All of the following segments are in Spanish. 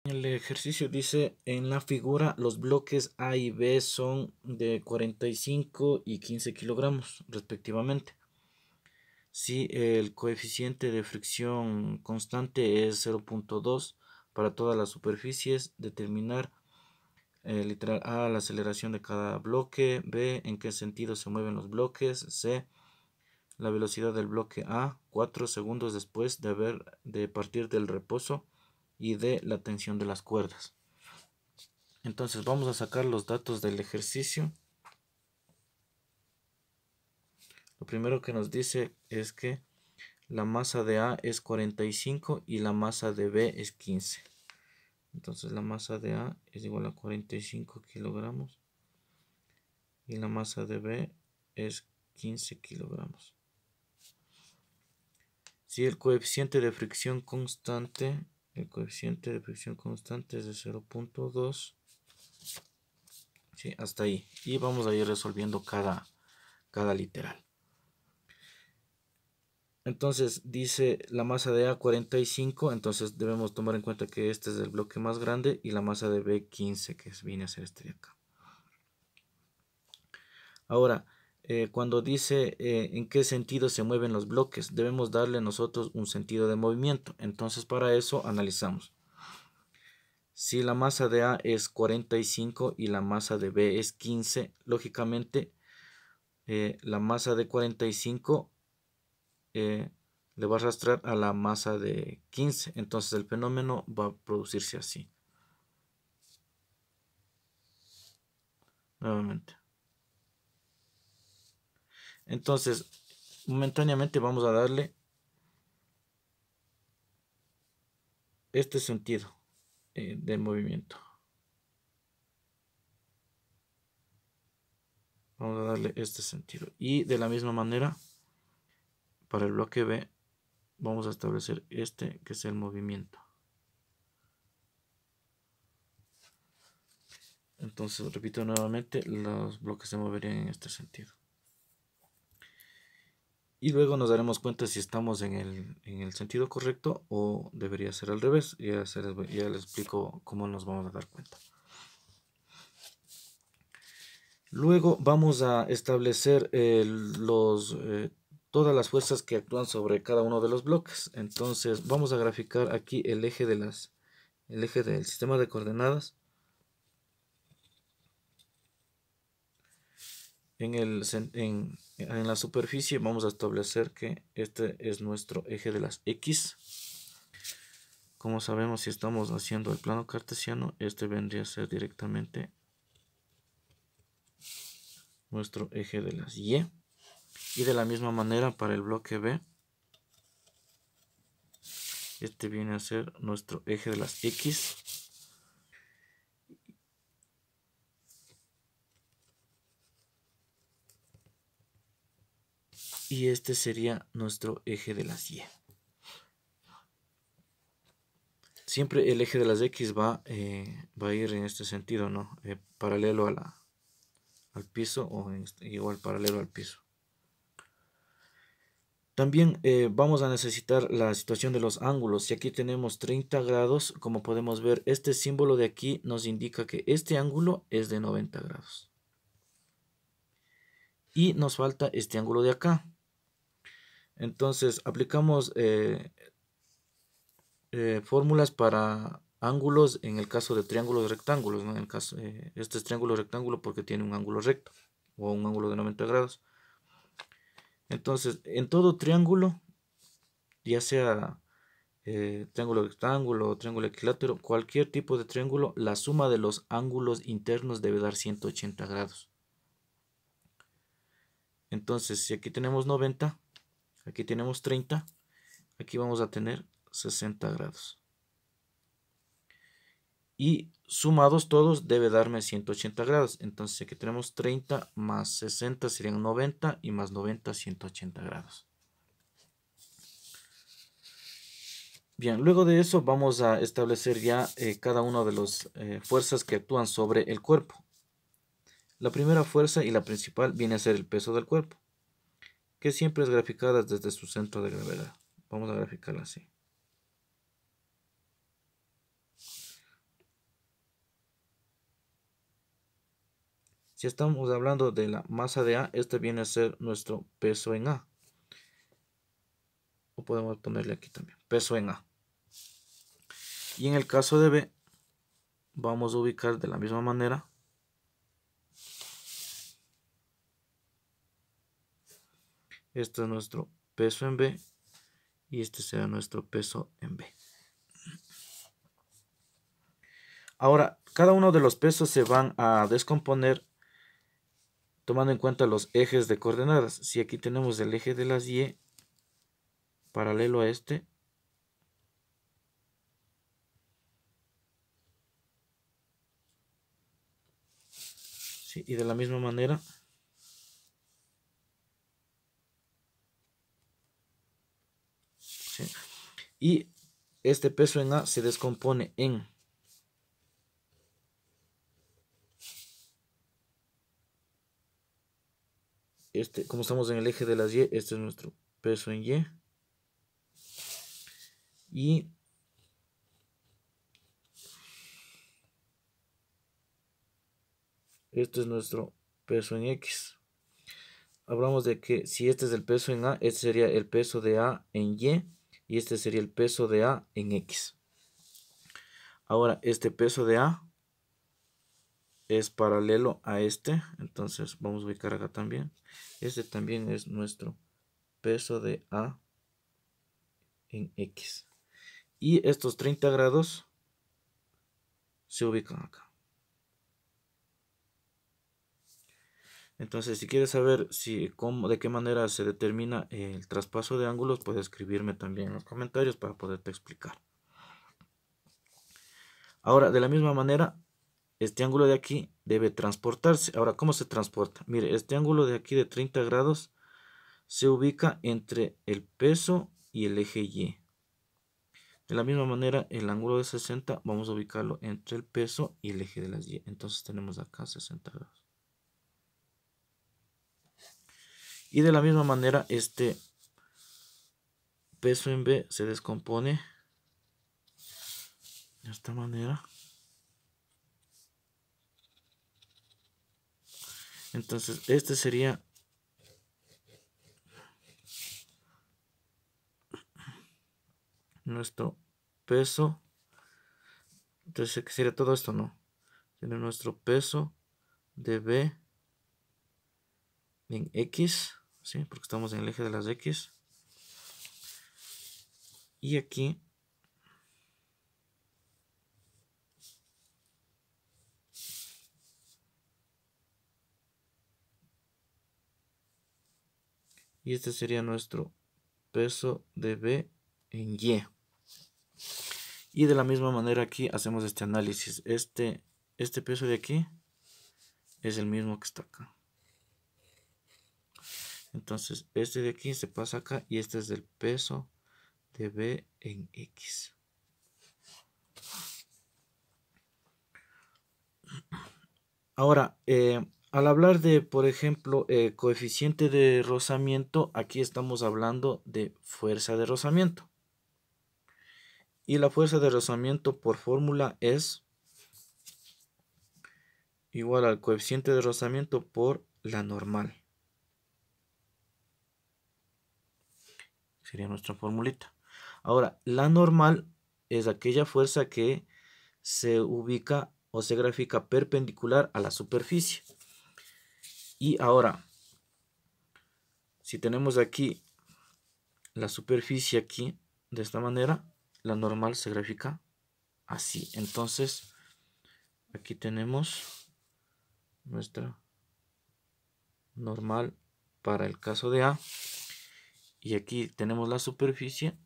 El ejercicio dice, en la figura los bloques A y B son de 45 y 15 kilogramos respectivamente. Si el coeficiente de fricción constante es 0.2 para todas las superficies, determinar literal A, la aceleración de cada bloque; B, en qué sentido se mueven los bloques; C, la velocidad del bloque A 4 segundos después de partir del reposo; y D, la tensión de las cuerdas. Entonces vamos a sacar los datos del ejercicio. Lo primero que nos dice es que la masa de A es 45 y la masa de B es 15. Entonces la masa de A es igual a 45 kilogramos y la masa de B es 15 kilogramos. Si el coeficiente de fricción constante, es de 0.2. ¿Sí? Hasta ahí. Y vamos a ir resolviendo cada literal. Entonces dice la masa de A 45, entonces debemos tomar en cuenta que este es el bloque más grande, y la masa de B 15, que viene a ser este de acá. Ahora, cuando dice en qué sentido se mueven los bloques, debemos darle nosotros un sentido de movimiento. Entonces para eso analizamos. Si la masa de A es 45 y la masa de B es 15, lógicamente la masa de 45 le va a arrastrar a la masa de 15. Entonces el fenómeno va a producirse así. Nuevamente. Entonces, momentáneamente vamos a darle este sentido de movimiento. Vamos a darle este sentido. Y de la misma manera, para el bloque B, vamos a establecer este, que es el movimiento. Entonces, repito nuevamente, los bloques se moverían en este sentido. Y luego nos daremos cuenta si estamos en el sentido correcto o debería ser al revés. Ya les explico cómo nos vamos a dar cuenta. Luego vamos a establecer todas las fuerzas que actúan sobre cada uno de los bloques. Entonces vamos a graficar aquí el eje del sistema de coordenadas. En la superficie vamos a establecer que este es nuestro eje de las X. Como sabemos, si estamos haciendo el plano cartesiano, este vendría a ser directamente nuestro eje de las Y. Y de la misma manera para el bloque B, este viene a ser nuestro eje de las X. Y este sería nuestro eje de las Y. Siempre el eje de las X va a ir en este sentido, ¿no? Paralelo al piso, o igual paralelo al piso. También vamos a necesitar la situación de los ángulos. Si aquí tenemos 30 grados, como podemos ver, este símbolo de aquí nos indica que este ángulo es de 90 grados. Y nos falta este ángulo de acá. Entonces aplicamos fórmulas para ángulos en el caso de triángulos rectángulos, ¿no? En el caso, este es triángulo rectángulo porque tiene un ángulo recto o un ángulo de 90 grados. Entonces, en todo triángulo, ya sea triángulo rectángulo o triángulo equilátero, cualquier tipo de triángulo, la suma de los ángulos internos debe dar 180 grados. Entonces, si aquí tenemos 90, aquí tenemos 30, aquí vamos a tener 60 grados. Y sumados todos debe darme 180 grados. Entonces aquí tenemos 30 más 60 serían 90, y más 90 180 grados. Bien, luego de eso vamos a establecer ya cada una de las fuerzas que actúan sobre el cuerpo. La primera fuerza y la principal viene a ser el peso del cuerpo, que siempre es graficada desde su centro de gravedad. Vamos a graficarla así. Si estamos hablando de la masa de A, este viene a ser nuestro peso en A. O podemos ponerle aquí también, peso en A. Y en el caso de B, vamos a ubicar de la misma manera. Este es nuestro peso en B y este será nuestro peso en B. Ahora, cada uno de los pesos se van a descomponer tomando en cuenta los ejes de coordenadas. Si aquí tenemos el eje de las Y paralelo a este, ¿sí? Y de la misma manera, ¿sí? Y este peso en A se descompone en este, como estamos en el eje de las Y, este es nuestro peso en Y. Y este es nuestro peso en X. Hablamos de que si este es el peso en A, este sería el peso de A en y este sería el peso de A en X. Ahora, este peso de A es paralelo a este, entonces vamos a ubicar acá también. Este también es nuestro peso de A en X. Y estos 30 grados se ubican acá. Entonces, si quieres saber de qué manera se determina el traspaso de ángulos, puedes escribirme también en los comentarios para poderte explicar. Ahora, de la misma manera, este ángulo de aquí debe transportarse. Ahora, ¿cómo se transporta? Mire, este ángulo de aquí de 30 grados se ubica entre el peso y el eje Y. De la misma manera, el ángulo de 60 vamos a ubicarlo entre el peso y el eje de las Y. Entonces tenemos acá 60 grados. Y de la misma manera, este peso en B se descompone de esta manera. Entonces, este sería nuestro peso. Entonces, ¿qué sería todo esto? No. Tiene nuestro peso de B en X, ¿sí? Porque estamos en el eje de las X. Y aquí y este sería nuestro peso de B en Y. Y de la misma manera aquí hacemos este análisis. Este peso de aquí es el mismo que está acá. Entonces este de aquí se pasa acá y este es el peso de B en X. Ahora, al hablar de, por ejemplo, coeficiente de rozamiento, aquí estamos hablando de fuerza de rozamiento. Y la fuerza de rozamiento por fórmula es igual al coeficiente de rozamiento por la normal. Sería nuestra formulita. Ahora, la normal es aquella fuerza que se ubica o se grafica perpendicular a la superficie. Y ahora, si tenemos aquí la superficie aquí, de esta manera, la normal se grafica así. Entonces, aquí tenemos nuestra normal para el caso de A. Y aquí tenemos la superficie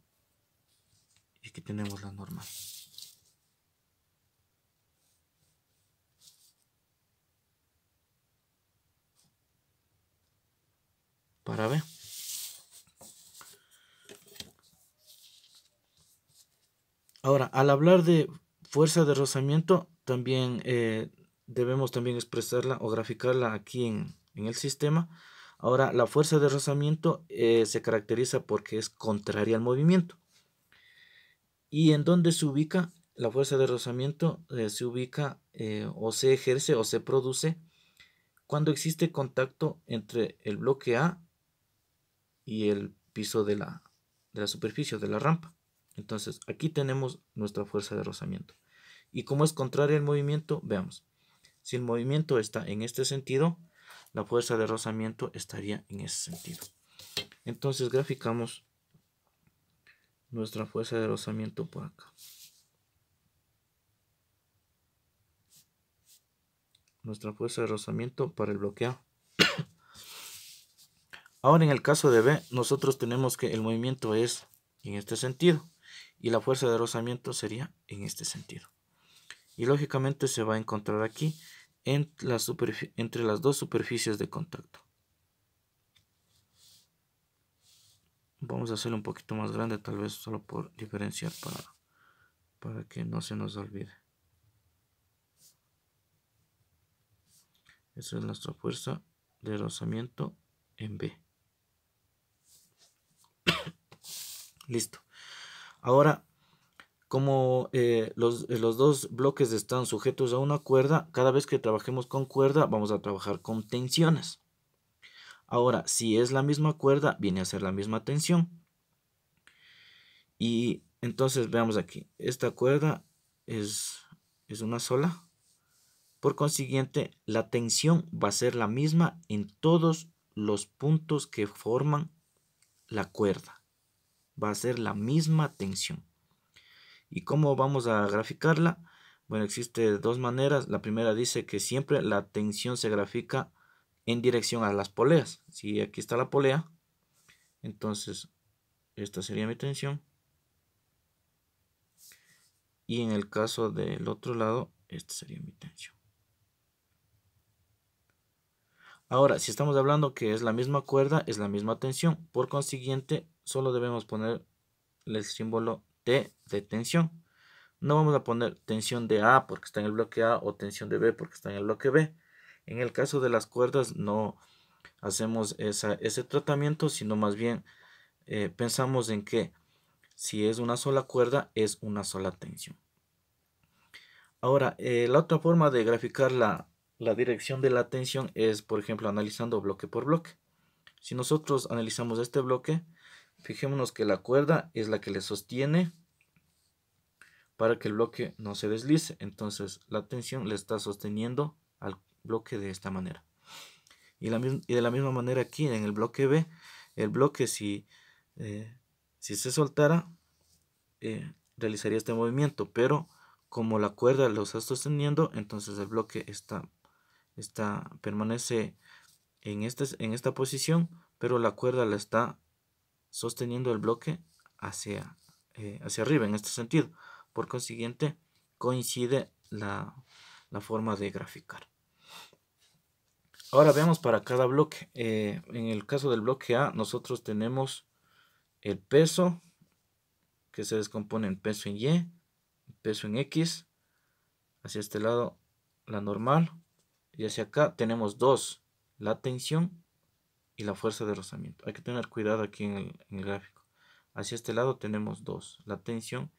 y aquí tenemos la normal. Para B. Ahora, al hablar de fuerza de rozamiento, también debemos también expresarla o graficarla aquí en el sistema. Ahora, la fuerza de rozamiento se caracteriza porque es contraria al movimiento. ¿Y en dónde se ubica? La fuerza de rozamiento se ubica o se ejerce o se produce cuando existe contacto entre el bloque A y el piso de la superficie de la rampa. Entonces aquí tenemos nuestra fuerza de rozamiento. Y como es contraria al movimiento, veamos. Si el movimiento está en este sentido, la fuerza de rozamiento estaría en ese sentido. Entonces graficamos nuestra fuerza de rozamiento por acá. Nuestra fuerza de rozamiento para el bloque A. Ahora en el caso de B, nosotros tenemos que el movimiento es en este sentido y la fuerza de rozamiento sería en este sentido. Y lógicamente se va a encontrar aquí entre las dos superficies de contacto. Vamos a hacerlo un poquito más grande, tal vez solo por diferenciar para que no se nos olvide. Esa es nuestra fuerza de rozamiento en B. Listo. Ahora, como los dos bloques están sujetos a una cuerda, cada vez que trabajemos con cuerda vamos a trabajar con tensiones. Ahora, si es la misma cuerda, viene a ser la misma tensión. Y entonces veamos aquí, esta cuerda es una sola. Por consiguiente, la tensión va a ser la misma en todos los puntos que forman la cuerda. Va a ser la misma tensión. ¿Y cómo vamos a graficarla? Bueno, existe dos maneras. La primera dice que siempre la tensión se grafica en dirección a las poleas. Si aquí está la polea, entonces esta sería mi tensión. Y en el caso del otro lado, esta sería mi tensión. Ahora, si estamos hablando que es la misma cuerda, es la misma tensión. Por consiguiente, solo debemos poner el símbolo T de tensión. No vamos a poner tensión de A porque está en el bloque A o tensión de B porque está en el bloque B. En el caso de las cuerdas no hacemos ese tratamiento, sino más bien pensamos en que si es una sola cuerda, es una sola tensión. Ahora, la otra forma de graficar la dirección de la tensión es, por ejemplo, analizando bloque por bloque. Si nosotros analizamos este bloque, fijémonos que la cuerda es la que le sostiene para que el bloque no se deslice. Entonces la tensión le está sosteniendo al bloque de esta manera. Y de la misma manera aquí en el bloque B, el bloque si se soltara, realizaría este movimiento, pero como la cuerda lo está sosteniendo, entonces el bloque permanece en esta posición, pero la cuerda la está sosteniendo el bloque hacia arriba en este sentido. Por consiguiente, coincide la forma de graficar. Ahora veamos para cada bloque. En el caso del bloque A, nosotros tenemos el peso, que se descompone en peso en Y, peso en X. Hacia este lado, la normal. Y hacia acá tenemos dos, la tensión y la fuerza de rozamiento. Hay que tener cuidado aquí en el gráfico. Hacia este lado tenemos dos, la tensión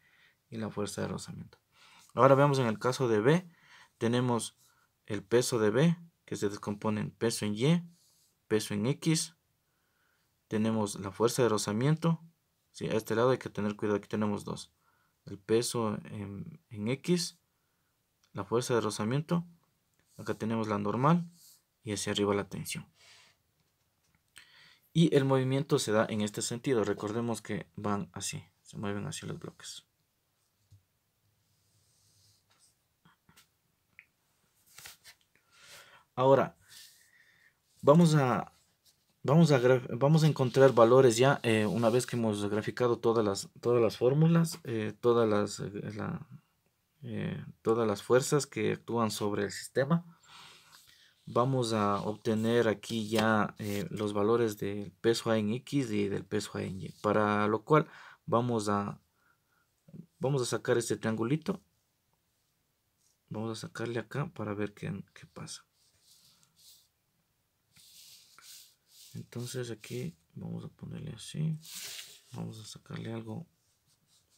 y la fuerza de rozamiento. Ahora veamos en el caso de B, tenemos el peso de B, que se descompone en peso en Y, peso en X. Tenemos la fuerza de rozamiento. Sí, a este lado hay que tener cuidado, aquí tenemos dos. El peso en X, la fuerza de rozamiento. Acá tenemos la normal y hacia arriba la tensión. Y el movimiento se da en este sentido. Recordemos que van así, se mueven hacia los bloques. Ahora, vamos a encontrar valores ya una vez que hemos graficado todas las fórmulas, todas las fuerzas que actúan sobre el sistema. Vamos a obtener aquí ya los valores del peso A en X y del peso A en Y. Para lo cual vamos a sacar este triangulito. Vamos a sacarle acá para ver qué pasa. Entonces aquí vamos a ponerle así. Vamos a sacarle algo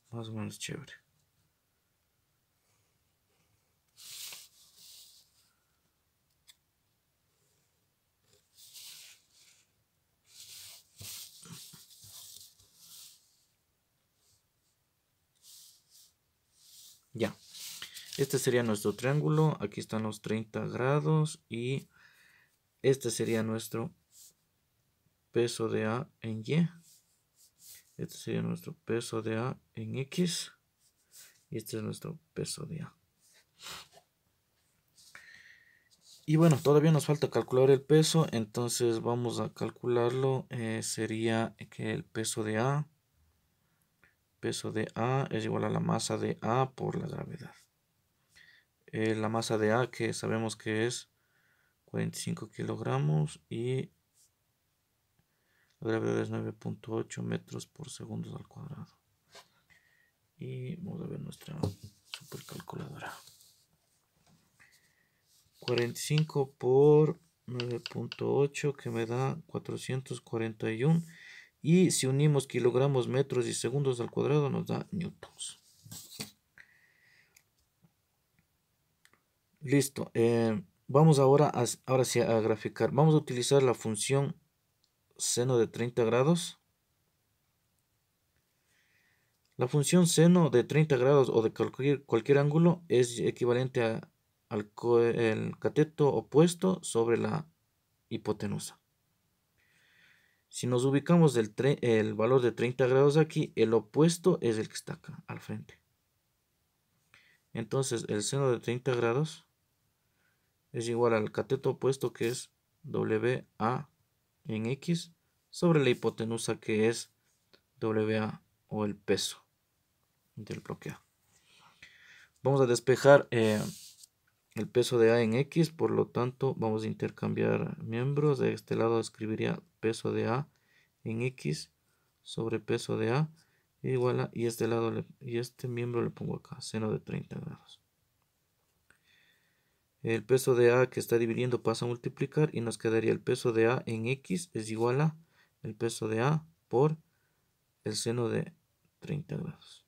más o menos chévere. Este sería nuestro triángulo. Aquí están los 30 grados y este sería nuestro peso de A en Y. Este sería nuestro peso de A en X. Y este es nuestro peso de A. Y bueno, todavía nos falta calcular el peso. Entonces vamos a calcularlo. Sería que el peso de A es igual a la masa de A por la gravedad. La masa de A, que sabemos que es 45 kilogramos, y la gravedad es 9.8 metros por segundos al cuadrado. Y vamos a ver nuestra supercalculadora. 45 por 9.8, que me da 441. Y si unimos kilogramos, metros y segundos al cuadrado, nos da newtons. Listo. Vamos ahora sí a graficar. Vamos a utilizar la función seno de 30 grados. La función seno de 30 grados o de cualquier ángulo es equivalente al el cateto opuesto sobre la hipotenusa. Si nos ubicamos el valor de 30 grados aquí, el opuesto es el que está acá al frente. Entonces el seno de 30 grados es igual al cateto opuesto, que es WA en X, sobre la hipotenusa, que es WA, o el peso del bloque A. Vamos a despejar el peso de A en X, por lo tanto vamos a intercambiar miembros. De este lado escribiría peso de A en X sobre peso de A igual a, y este miembro le pongo acá, seno de 30 grados. El peso de A que está dividiendo pasa a multiplicar y nos quedaría el peso de A en X es igual a el peso de A por el seno de 30 grados.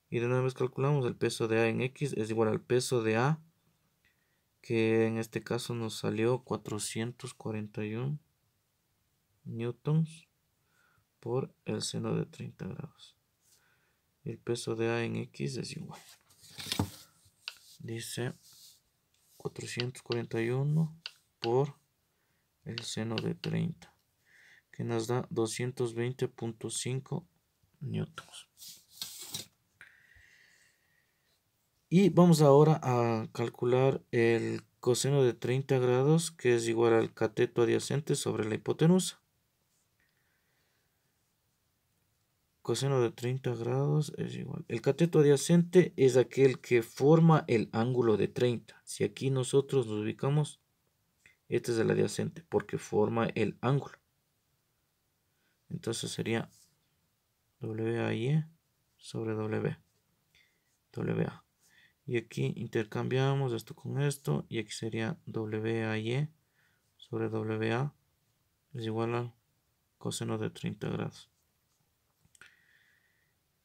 Y de una vez calculamos, el peso de A en X es igual al peso de A, que en este caso nos salió 441 newtons por el seno de 30 grados. El peso de A en X es igual. Dice 441 por el seno de 30, que nos da 220.5 newtons. Y vamos ahora a calcular el coseno de 30 grados, que es igual al cateto adyacente sobre la hipotenusa. Coseno de 30 grados es igual. El cateto adyacente es aquel que forma el ángulo de 30. Si aquí nosotros nos ubicamos, este es el adyacente porque forma el ángulo. Entonces sería WAY sobre WA. Y aquí intercambiamos esto con esto. Y aquí sería WAY sobre WA es igual al coseno de 30 grados.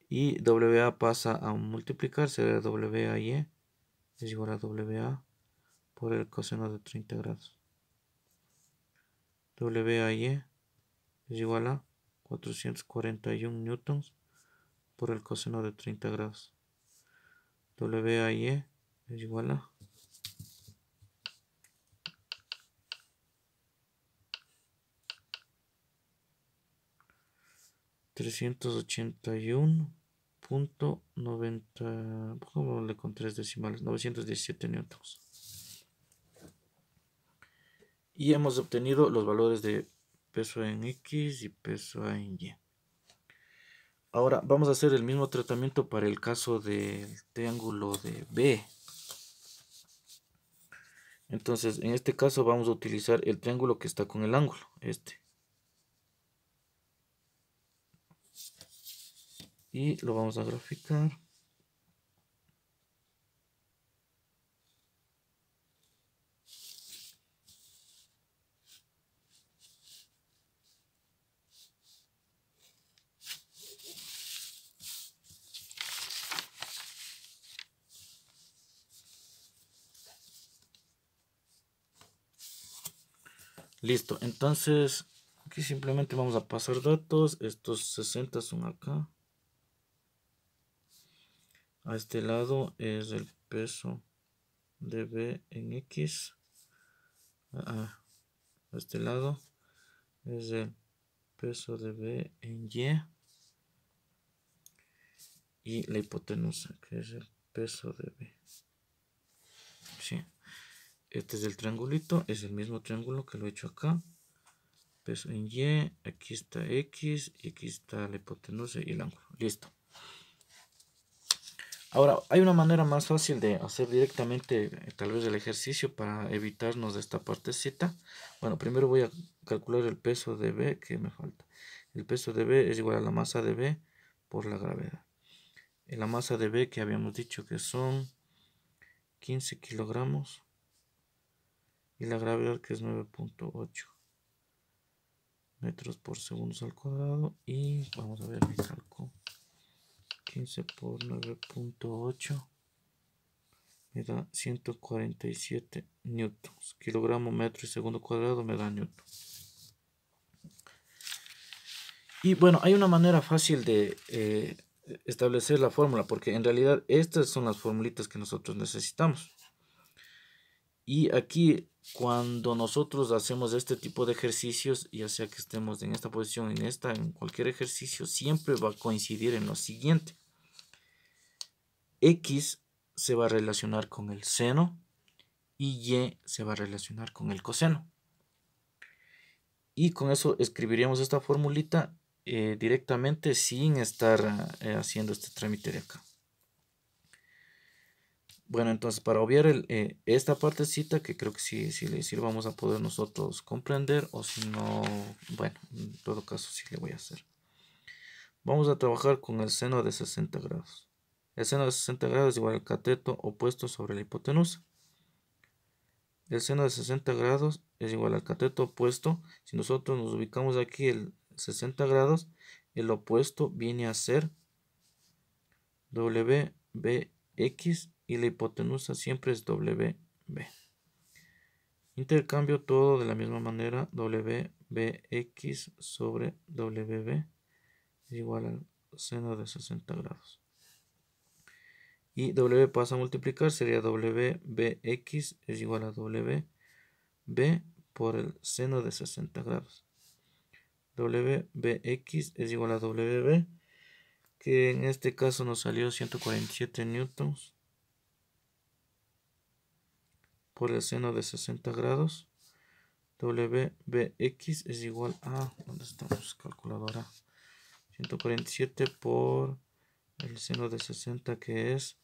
Y WA pasa a multiplicar, será WAY es igual a WA por el coseno de 30 grados. WAY es igual a 441 newtons por el coseno de 30 grados. WAY es igual a 381.90, pongámosle con 3 decimales, 917 newtons. Y hemos obtenido los valores de peso en X y peso en Y. Ahora vamos a hacer el mismo tratamiento para el caso del triángulo de B. Entonces, en este caso vamos a utilizar el triángulo que está con el ángulo, este. Y lo vamos a graficar. Listo, entonces aquí simplemente vamos a pasar datos. Estos 60 son acá. A este lado es el peso de B en X. A este lado es el peso de B en Y. Y la hipotenusa, que es el peso de B. Sí. Este es el triangulito, es el mismo triángulo que lo he hecho acá. Peso en Y, aquí está X, y aquí está la hipotenusa y el ángulo. Listo. Ahora, hay una manera más fácil de hacer directamente tal vez el ejercicio para evitarnos de esta partecita. Bueno, primero voy a calcular el peso de B, que me falta. El peso de B es igual a la masa de B por la gravedad. En la masa de B que habíamos dicho que son 15 kilogramos. Y la gravedad que es 9.8 metros por segundo al cuadrado. Y vamos a ver mi cálculo. 15 por 9.8 me da 147 newtons. Kilogramo, metro y segundo cuadrado me da newton. Y bueno, hay una manera fácil de establecer la fórmula, porque en realidad estas son las formulitas que nosotros necesitamos. Y aquí, cuando nosotros hacemos este tipo de ejercicios, ya sea que estemos en esta posición, en cualquier ejercicio, siempre va a coincidir en lo siguiente. X se va a relacionar con el seno y Y se va a relacionar con el coseno. Y con eso escribiríamos esta formulita directamente sin estar haciendo este trámite de acá. Bueno, entonces para obviar esta partecita, que creo que sí vamos a poder nosotros comprender, o si no, bueno, en todo caso sí le voy a hacer. Vamos a trabajar con el seno de 60 grados. El seno de 60 grados es igual al cateto opuesto sobre la hipotenusa. El seno de 60 grados es igual al cateto opuesto. Si nosotros nos ubicamos aquí el 60 grados, el opuesto viene a ser WBX y la hipotenusa siempre es WB. Intercambio todo de la misma manera. WBX sobre WB es igual al seno de 60 grados. Y W pasa a multiplicar, sería WBX es igual a WB por el seno de 60 grados. WBX es igual a WB, que en este caso nos salió 147 newtons por el seno de 60 grados. WBX es igual a, ¿dónde estamos? Calculadora. 147 por el seno de 60, que es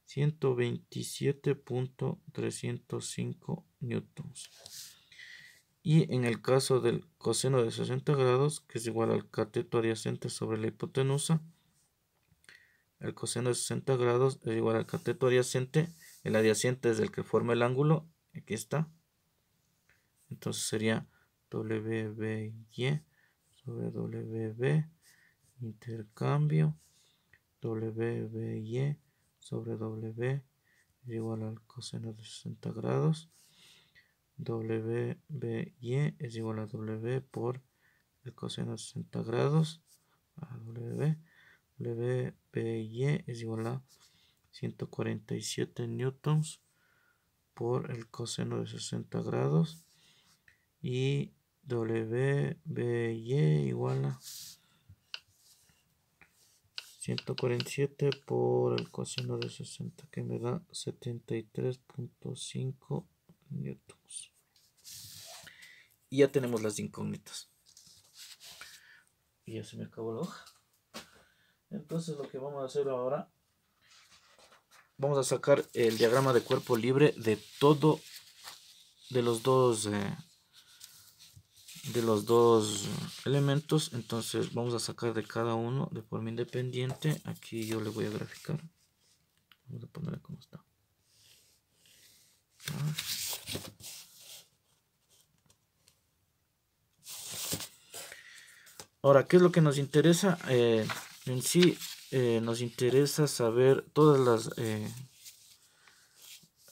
127.305 newtons. Y en el caso del coseno de 60 grados, que es igual al cateto adyacente sobre la hipotenusa, el coseno de 60 grados es igual al cateto adyacente. El adyacente es el que forma el ángulo. Aquí está. Entonces sería WBY sobre WB, intercambio, WBY sobre WB es igual al coseno de 60 grados. WBY es igual a W por el coseno de 60 grados a WB. WBY es igual a 147 newtons por el coseno de 60 grados. Y WBY igual a 147 por el coseno de 60, que me da 73.5 newtons. Y ya tenemos las incógnitas. Y ya se me acabó la hoja. Entonces lo que vamos a hacer ahora, vamos a sacar el diagrama de cuerpo libre de todo, de los dos elementos. Entonces vamos a sacar de cada uno de forma independiente. Aquí yo le voy a graficar. Vamos a ponerle como está. Ahora, ¿qué es lo que nos interesa? En sí, nos interesa saber todas las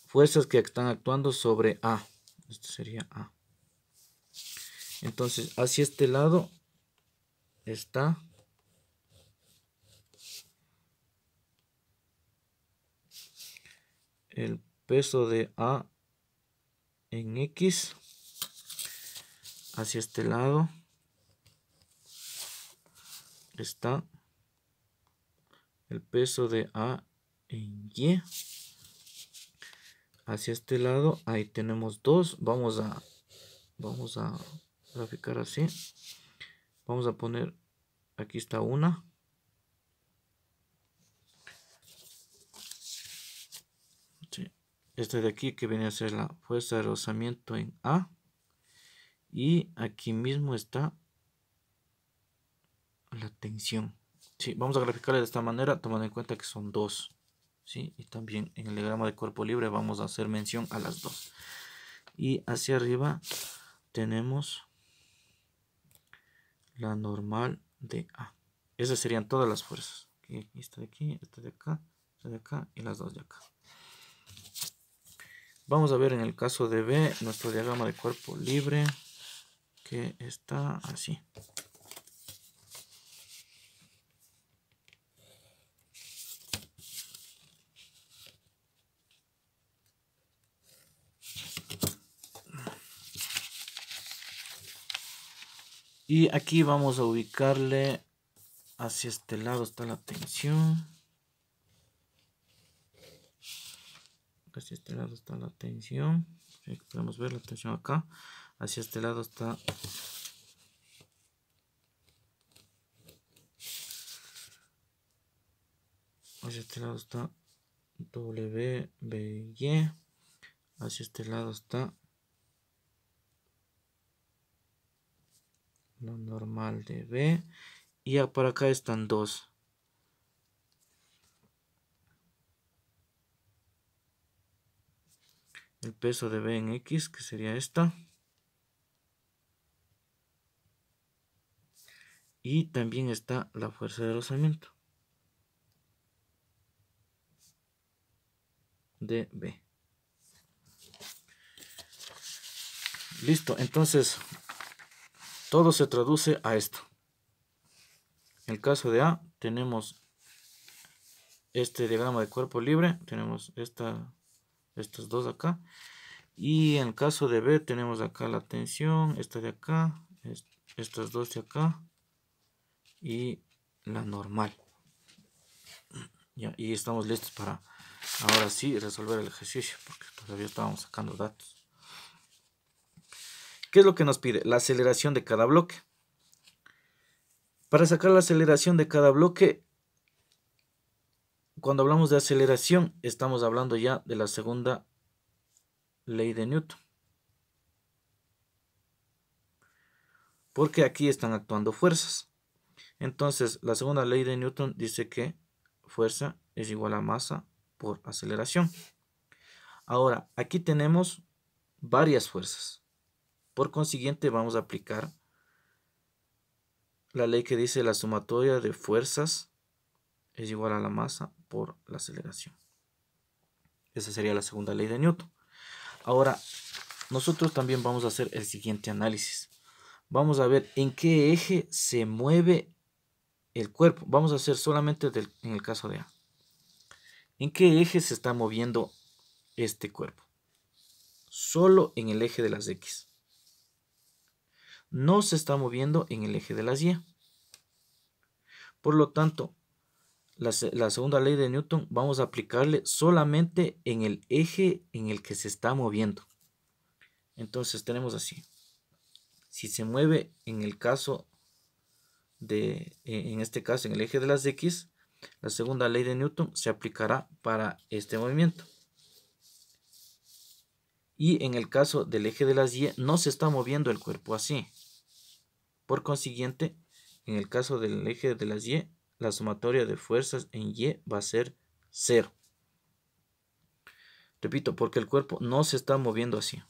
fuerzas que están actuando sobre A. Esto sería A. Entonces, hacia este lado está el peso de A en X hacia este lado está el peso de A en Y hacia este lado. Ahí tenemos 2. Vamos a graficar así. Vamos a poner, aquí está una. Sí. Esta de aquí que viene a ser la fuerza de rozamiento en A. Y aquí mismo está la tensión. Sí, vamos a graficarle de esta manera, tomando en cuenta que son 2. ¿Sí? Y también en el diagrama de cuerpo libre vamos a hacer mención a las 2. Y hacia arriba tenemos la normal de A. Esas serían todas las fuerzas. Aquí, esta de aquí, esta de acá y las 2 de acá. Vamos a ver en el caso de B nuestro diagrama de cuerpo libre, que está así. Y aquí vamos a ubicarle hacia este lado está la tensión. Hacia este lado está la tensión. Podemos ver la tensión acá. Hacia este lado está WBY. Hacia este lado está lo normal de B. Y por acá están 2. El peso de B en X, que sería esta. Y también está la fuerza de rozamiento de B. Listo, entonces todo se traduce a esto. En el caso de A tenemos este diagrama de cuerpo libre, tenemos estas 2 acá. Y en el caso de B tenemos acá la tensión, esta de acá, estas 2 de acá y la normal. Ya, y estamos listos para ahora sí resolver el ejercicio, porque todavía estábamos sacando datos. ¿Qué es lo que nos pide? La aceleración de cada bloque. Para sacar la aceleración de cada bloque, cuando hablamos de aceleración, estamos hablando ya de la segunda ley de Newton. Porque aquí están actuando fuerzas. Entonces, la segunda ley de Newton dice que fuerza es igual a masa por aceleración. Ahora, aquí tenemos varias fuerzas. Por consiguiente, vamos a aplicar la ley que dice la sumatoria de fuerzas es igual a la masa por la aceleración. Esa sería la segunda ley de Newton. Ahora, nosotros también vamos a hacer el siguiente análisis. Vamos a ver en qué eje se mueve el cuerpo. Vamos a hacer solamente en el caso de A. ¿En qué eje se está moviendo este cuerpo? Solo en el eje de las X. No se está moviendo en el eje de las Y. Por lo tanto, la segunda ley de Newton vamos a aplicarle solamente en el eje en el que se está moviendo. Entonces tenemos así. Si se mueve en el caso en este caso en el eje de las X, la segunda ley de Newton se aplicará para este movimiento. Y en el caso del eje de las Y no se está moviendo el cuerpo así. Por consiguiente, en el caso del eje de las Y, la sumatoria de fuerzas en Y va a ser 0. Repito, porque el cuerpo no se está moviendo así.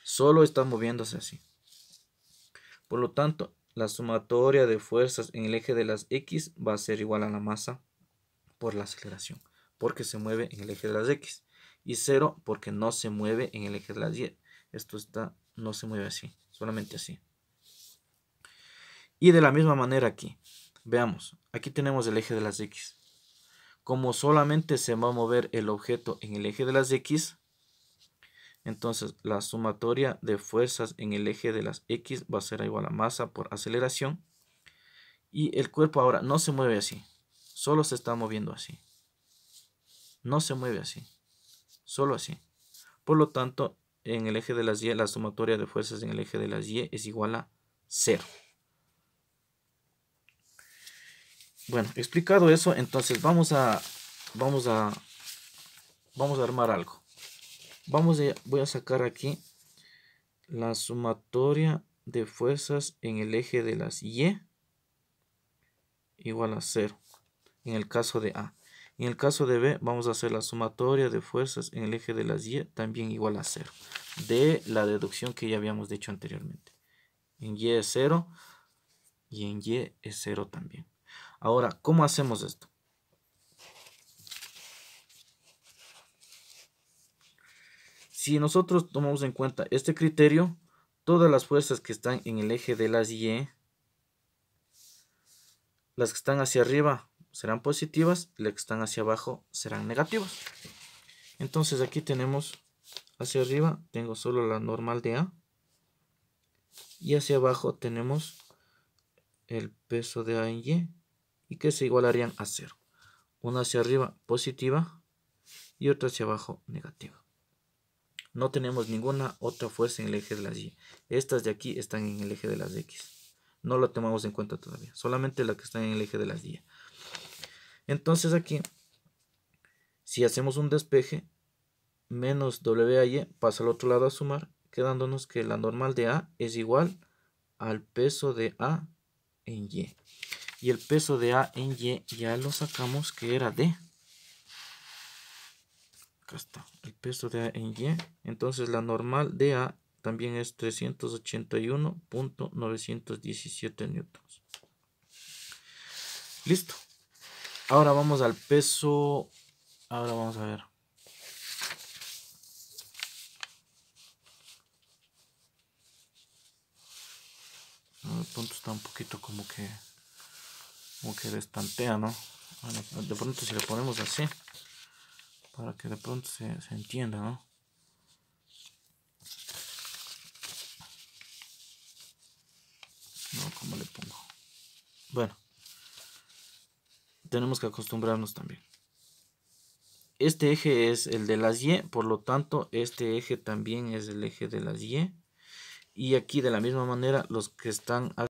Solo está moviéndose así. Por lo tanto, la sumatoria de fuerzas en el eje de las X va a ser igual a la masa por la aceleración, porque se mueve en el eje de las X. Y 0 porque no se mueve en el eje de las Y. Esto no se mueve así, solamente así. Y de la misma manera aquí. Veamos, aquí tenemos el eje de las X. como solamente se va a mover el objeto en el eje de las X, entonces la sumatoria de fuerzas en el eje de las X va a ser igual a masa por aceleración. Y el cuerpo ahora no se mueve así, solo se está moviendo así. No se mueve así, solo así. Por lo tanto, en el eje de las Y, la sumatoria de fuerzas en el eje de las Y es igual a 0. Bueno, explicado eso, entonces vamos a armar algo. Voy a sacar aquí la sumatoria de fuerzas en el eje de las Y igual a 0, en el caso de A. En el caso de B, vamos a hacer la sumatoria de fuerzas en el eje de las Y también igual a 0, de la deducción que ya habíamos dicho anteriormente. En Y es 0 y en Y es 0 también. Ahora, ¿cómo hacemos esto? Si nosotros tomamos en cuenta este criterio, todas las fuerzas que están en el eje de las Y, las que están hacia arriba serán positivas y las que están hacia abajo serán negativas. Entonces aquí tenemos hacia arriba, tengo solo la normal de A. Y hacia abajo tenemos el peso de A en y que se igualarían a 0. Una hacia arriba positiva y otra hacia abajo negativa. No tenemos ninguna otra fuerza en el eje de las Y. Estas de aquí están en el eje de las X. No lo tomamos en cuenta todavía. Solamente las que están en el eje de las Y. Entonces aquí, si hacemos un despeje, menos WAY pasa al otro lado a sumar, quedándonos que la normal de A es igual al peso de A en Y. Y el peso de A en Y ya lo sacamos que era D. Acá está, el peso de A en Y. Entonces la normal de A también es 381.917 newtons. Listo. Ahora vamos al peso. Ahora vamos a ver. El punto está un poquito como que destantea, ¿no? Bueno, de pronto si le ponemos así, para que de pronto se entienda, ¿no? No, ¿cómo le pongo? Bueno, tenemos que acostumbrarnos también. Este eje es el de las Y, por lo tanto, este eje también es el eje de las Y. Y aquí de la misma manera, los que están